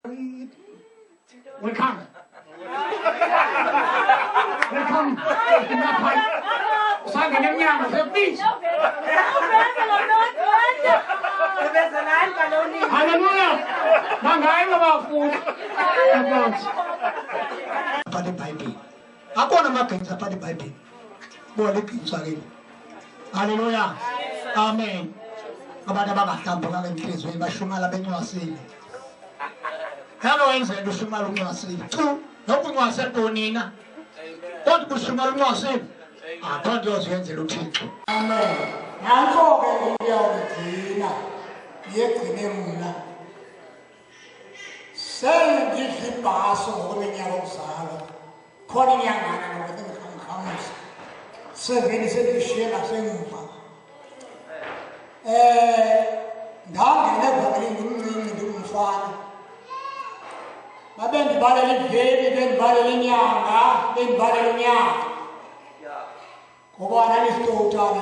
Welcome. Welcome. Sa ganyan niya, please. Hallelujah. Mangay mga food. Pada Bible. Ako na makin sa pada Bible. Boleh sa rin. Hallelujah. Amen. Kepada bapa tanpa kalian Kristo, ibasyumala benyuasili. Hello, ense dushumala benyuasili. Tu, nokunyuasili tonina. Konti kushumala benyuasili. Konti oziyenze luthixo. Amen. Nanso-ke ngiyawugcina ngiyegcine mna sengidla ibhaso ngokweminyaka okuzalwa khona inyangana nokuthi ngikhamkhamusa seveni sendishiye ngasemva ndangena evangelini ngimncinci ndingumfana babe ndibalela iveni bendibalela inyanga bendibalela unyaka ngoba nalisitotana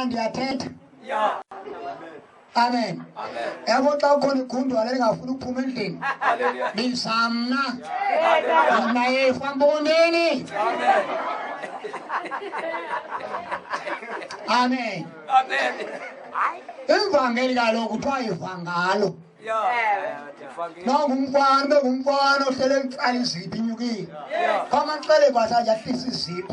ndiyathetha. Amen. Yabo xa ukhona igundwa lengafuna ukuphuma endlini. Nisamna. Naye famboneni. Amen. Amen. Ivangeli kaloku kuthiwa ivangalo. Nongumfana, begumfana ohlele ecala iziphi inyukile. Kwamaxele kwasathi ahlisa iziphi.